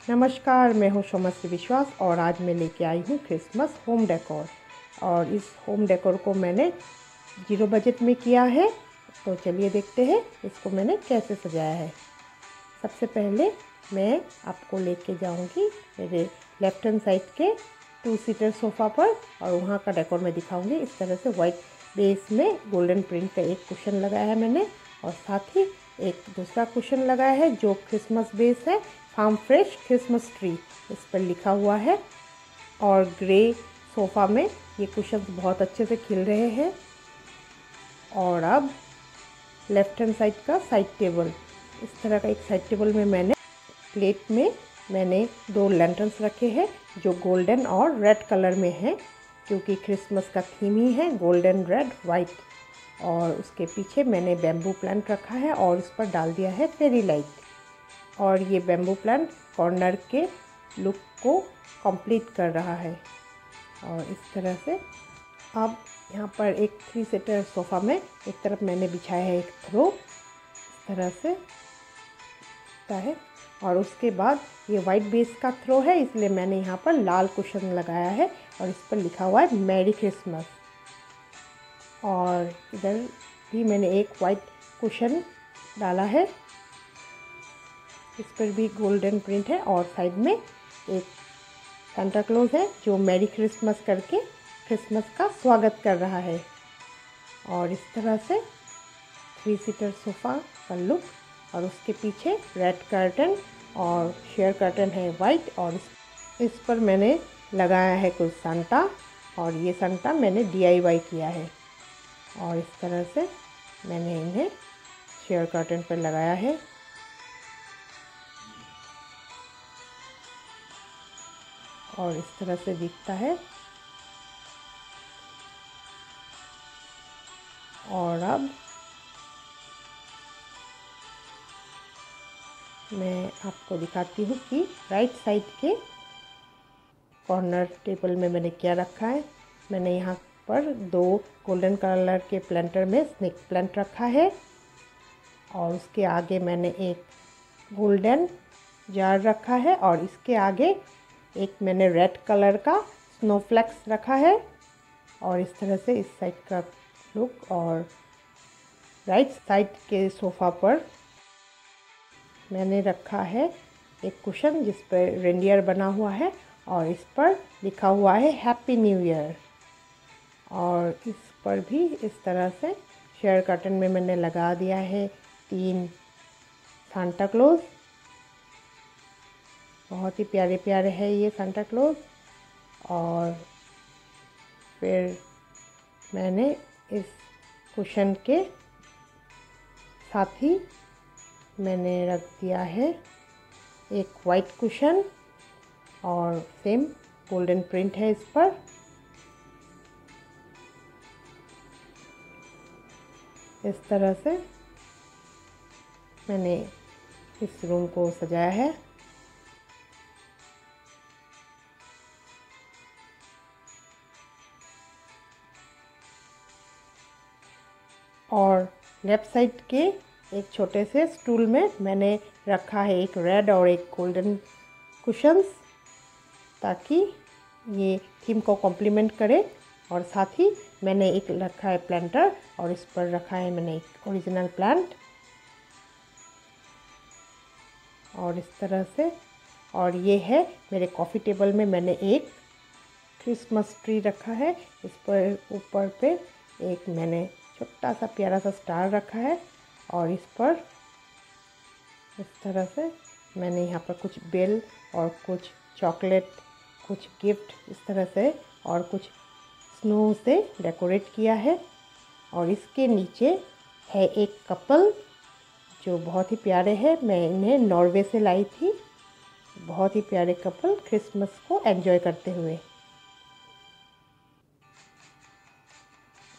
नमस्कार, मैं हूँ सोमश्री विश्वास और आज मैं लेके आई हूँ क्रिसमस होम डेकोर। और इस होम डेकोर को मैंने 0 बजट में किया है। तो चलिए देखते हैं इसको मैंने कैसे सजाया है। सबसे पहले मैं आपको लेके जाऊँगी मेरे लेफ्ट हैंड साइड के 2 सीटर सोफ़ा पर और वहाँ का डेकोर मैं दिखाऊँगी। इस तरह से वाइट बेस में गोल्डन प्रिंट का एक कुशन लगाया है मैंने और साथ ही एक दूसरा कुशन लगाया है जो क्रिसमस बेस है, फार्म फ्रेश क्रिसमस ट्री इस पर लिखा हुआ है। और ग्रे सोफ़ा में ये कुशन बहुत अच्छे से खिल रहे हैं। और अब लेफ्ट हैंड साइड का साइड टेबल, इस तरह का एक साइड टेबल में मैंने प्लेट में मैंने 2 लैंटर्न्स रखे हैं जो गोल्डन और रेड कलर में है, क्योंकि क्रिसमस का थीम ही है गोल्डन रेड वाइट। और उसके पीछे मैंने बैम्बू प्लांट रखा है और इस पर डाल दिया है फेरी लाइट। और ये बैम्बू प्लांट कॉर्नर के लुक को कंप्लीट कर रहा है। और इस तरह से अब यहाँ पर एक 3 सीटर सोफ़ा में एक तरफ मैंने बिछाया है एक थ्रो, इस तरह से है। और उसके बाद ये वाइट बेस का थ्रो है, इसलिए मैंने यहाँ पर लाल कुशन लगाया है और इस पर लिखा हुआ है मैरी क्रिसमस। और इधर भी मैंने एक वाइट कुशन डाला है, इस पर भी गोल्डन प्रिंट है। और साइड में एक सांता क्लॉज है जो मैरी क्रिसमस करके क्रिसमस का स्वागत कर रहा है। और इस तरह से 3 सीटर सोफ़ा का लुक। और उसके पीछे रेड कर्टन और शेयर कर्टन है वाइट। और इस पर मैंने लगाया है कुछ सांता, और ये सांता मैंने DIY किया है। और इस तरह से मैंने इन्हें शेयर कर्टन पर लगाया है। और इस तरह से दिखता है। और अब मैं आपको दिखाती हूँ कि राइट साइड के कॉर्नर टेबल में मैंने क्या रखा है। मैंने यहाँ पर 2 गोल्डन कलर के प्लांटर में स्नेक प्लांट रखा है। और उसके आगे मैंने एक गोल्डन जार रखा है और इसके आगे एक मैंने रेड कलर का स्नोफ्लेक्स रखा है। और इस तरह से इस साइड का लुक। और राइट साइड के सोफ़ा पर मैंने रखा है एक कुशन जिस पर रेंडियर बना हुआ है और इस पर लिखा हुआ है हैप्पी न्यू ईयर। और इस पर भी इस तरह से शेयर कर्टन में मैंने लगा दिया है 3 सांता क्लॉज। बहुत ही प्यारे प्यारे है ये सांता क्लॉज। और फिर मैंने इस कुशन के साथ ही मैंने रख दिया है एक वाइट कुशन और सेम गोल्डन प्रिंट है इस पर। इस तरह से मैंने इस रूम को सजाया है। और लेफ़्ट साइड के एक छोटे से स्टूल में मैंने रखा है एक रेड और एक गोल्डन कुशन्स, ताकि ये थीम को कॉम्प्लीमेंट करे। और साथ ही मैंने एक रखा है प्लांटर और इस पर रखा है मैंने एक ओरिजिनल प्लांट। और इस तरह से। और ये है मेरे कॉफ़ी टेबल में मैंने एक क्रिसमस ट्री रखा है। इस पर ऊपर पे एक मैंने छोटा सा प्यारा सा स्टार रखा है। और इस पर इस तरह से मैंने यहाँ पर कुछ बेल और कुछ चॉकलेट, कुछ गिफ्ट इस तरह से और कुछ स्नो से डेकोरेट किया है। और इसके नीचे है एक कपल जो बहुत ही प्यारे हैं। मैं इन्हें नॉर्वे से लाई थी। बहुत ही प्यारे कपल क्रिसमस को एंजॉय करते हुए।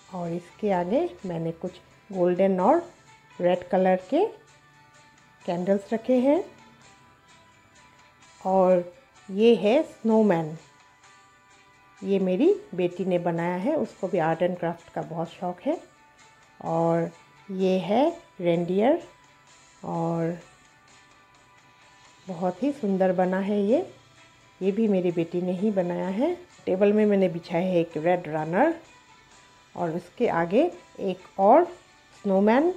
और इसके आगे मैंने कुछ गोल्डन और रेड कलर के कैंडल्स रखे हैं। और ये है स्नोमैन, ये मेरी बेटी ने बनाया है, उसको भी आर्ट एंड क्राफ्ट का बहुत शौक़ है। और ये है रेंडियर। और बहुत ही सुंदर बना है ये भी मेरी बेटी ने ही बनाया है। टेबल में मैंने बिछाया है एक रेड रनर और उसके आगे एक और स्नोमैन।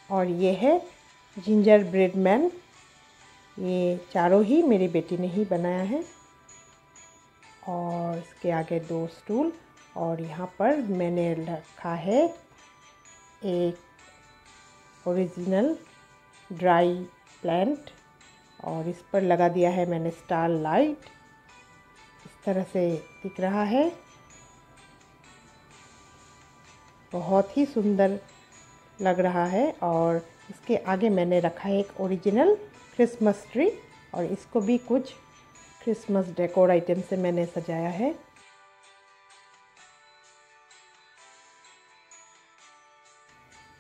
और ये है जिंजर ब्रेड मैन। ये चारों ही मेरी बेटी ने ही बनाया है। और इसके आगे 2 स्टूल और यहाँ पर मैंने रखा है एक ओरिजिनल ड्राई प्लांट और इस पर लगा दिया है मैंने स्टार लाइट। इस तरह से दिख रहा है, बहुत ही सुंदर लग रहा है। और इसके आगे मैंने रखा है एक ओरिजिनल क्रिसमस ट्री और इसको भी कुछ क्रिसमस डेकोर आइटम से मैंने सजाया है।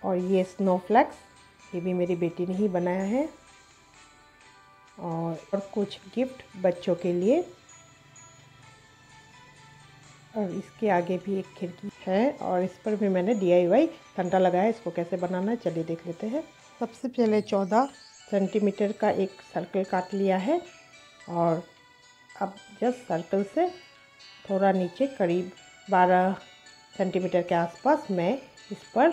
और ये स्नोफ्लैक्स ये भी मेरी बेटी ने ही बनाया है। और कुछ गिफ्ट बच्चों के लिए। और इसके आगे भी एक खिड़की है और इस पर भी मैंने DIY संटा लगाया है। इसको कैसे बनाना है चलिए देख लेते हैं। सबसे पहले 14 सेंटीमीटर का एक सर्कल काट लिया है और अब जस्ट सर्कल से थोड़ा नीचे करीब 12 सेंटीमीटर के आसपास मैं इस पर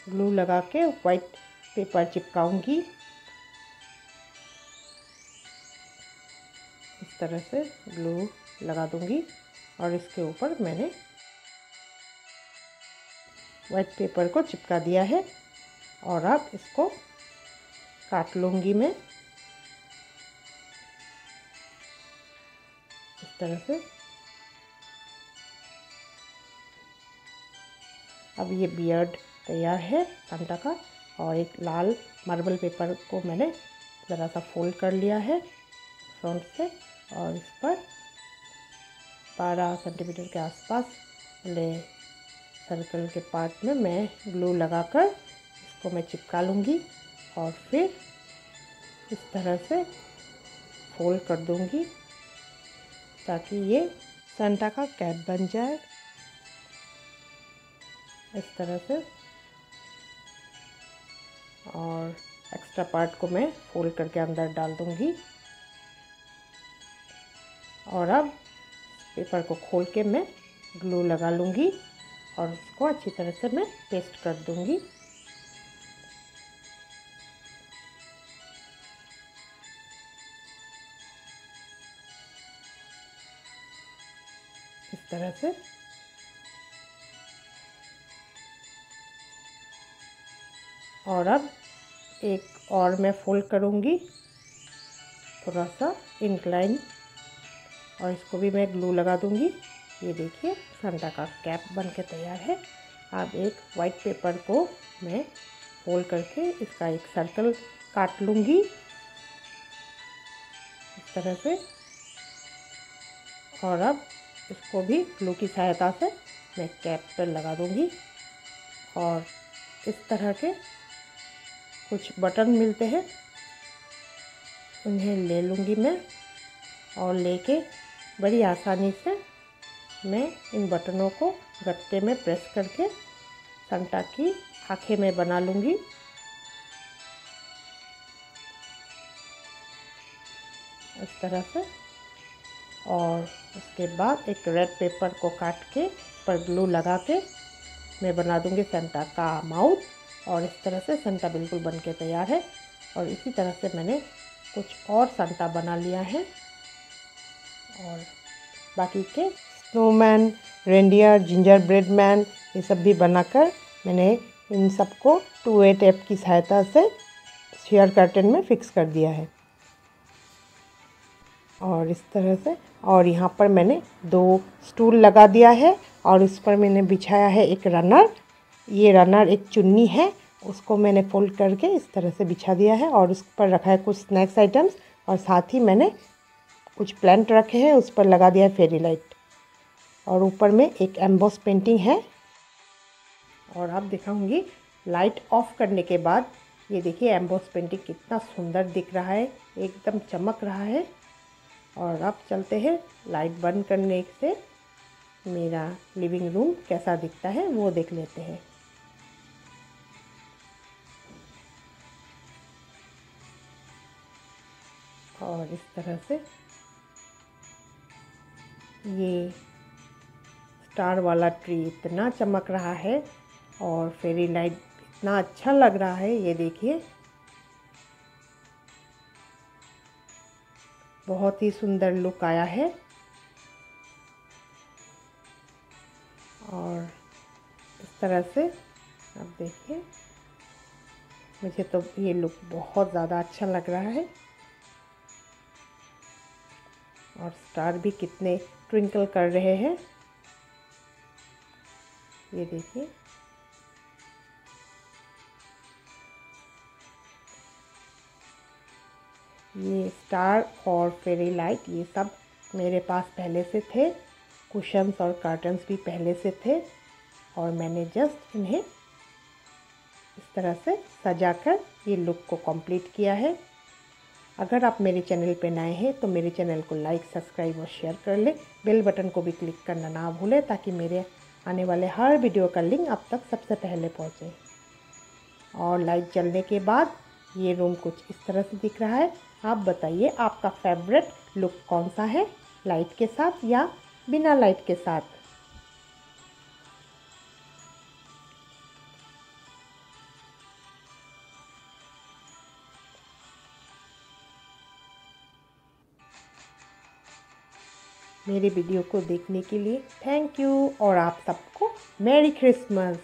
ग्लू लगा के वाइट पेपर चिपकाऊंगी। इस तरह से ग्लू लगा दूंगी और इसके ऊपर मैंने वाइट पेपर को चिपका दिया है। और अब इसको काट लूँगी मैं इस तरह से। अब ये बियर्ड तैयार है सांता का। और एक लाल मार्बल पेपर को मैंने ज़रा सा फोल्ड कर लिया है फ्रंट से और इस पर 12 सेंटीमीटर के आसपास वाले सर्कल के पार्ट में मैं ग्लू लगाकर इसको मैं चिपका लूँगी और फिर इस तरह से फोल्ड कर दूँगी ताकि ये सांता का कैप बन जाए। इस तरह से और एक्स्ट्रा पार्ट को मैं फोल्ड करके अंदर डाल दूँगी। और अब पेपर को खोल के मैं ग्लू लगा लूँगी और इसको अच्छी तरह से मैं पेस्ट कर दूँगी। इस तरह से और अब एक और मैं फोल्ड करूँगी थोड़ा सा इंक्लाइन और इसको भी मैं ग्लू लगा दूँगी। ये देखिए सांता का कैप बन के तैयार है। अब एक वाइट पेपर को मैं फोल्ड करके इसका एक सर्कल काट लूँगी इस तरह से। और अब इसको भी ग्लू की सहायता से मैं कैप पर लगा दूँगी। और इस तरह के कुछ बटन मिलते हैं उन्हें ले लूँगी मैं और लेके बड़ी आसानी से मैं इन बटनों को गत्ते में प्रेस करके सांता की आँखें में बना लूँगी। इस तरह से। और उसके बाद एक रेड पेपर को काट के पर ग्लू लगा के मैं बना दूँगी सांता का माउथ। और इस तरह से सांता बिल्कुल बन के तैयार है। और इसी तरह से मैंने कुछ और सांता बना लिया है। और बाकी के snowman, reindeer, ginger bread man ये सब भी बनाकर मैंने इन सबको 2A टेप की सहायता से शेयर कर्टन में फिक्स कर दिया है। और इस तरह से और यहाँ पर मैंने 2 स्टूल लगा दिया है और इस पर मैंने बिछाया है एक रनर। ये रनर एक चुन्नी है उसको मैंने फोल्ड करके इस तरह से बिछा दिया है और उस पर रखा है कुछ स्नैक्स आइटम्स और साथ ही मैंने कुछ प्लांट रखे हैं उस पर लगा दिया है फेरी लाइट। और ऊपर में एक एम्बॉस पेंटिंग है। और आप दिखाऊंगी लाइट ऑफ करने के बाद ये देखिए एम्बॉस पेंटिंग कितना सुंदर दिख रहा है, एकदम चमक रहा है। और अब चलते हैं लाइट बंद करने से मेरा लिविंग रूम कैसा दिखता है वो देख लेते हैं। और इस तरह से ये स्टार वाला ट्री इतना चमक रहा है और फेरी लाइट इतना अच्छा लग रहा है, ये देखिए बहुत ही सुंदर लुक आया है। और इस तरह से आप देखिए, मुझे तो ये लुक बहुत ज़्यादा अच्छा लग रहा है। और स्टार भी कितने ट्विंकल कर रहे हैं, ये देखिए। ये स्टार और फेरी लाइट ये सब मेरे पास पहले से थे, कुशन्स और कर्टन्स भी पहले से थे और मैंने जस्ट इन्हें इस तरह से सजाकर ये लुक को कंप्लीट किया है। अगर आप मेरे चैनल पे नए हैं तो मेरे चैनल को लाइक, सब्सक्राइब और शेयर कर लें। बेल बटन को भी क्लिक करना ना भूलें ताकि मेरे आने वाले हर वीडियो का लिंक आप तक सबसे पहले पहुंचे। और लाइट जलने के बाद ये रूम कुछ इस तरह से दिख रहा है। आप बताइए आपका फेवरेट लुक कौन सा है, लाइट के साथ या बिना लाइट के साथ। मेरे वीडियो को देखने के लिए थैंक यू और आप सबको मैरी क्रिसमस।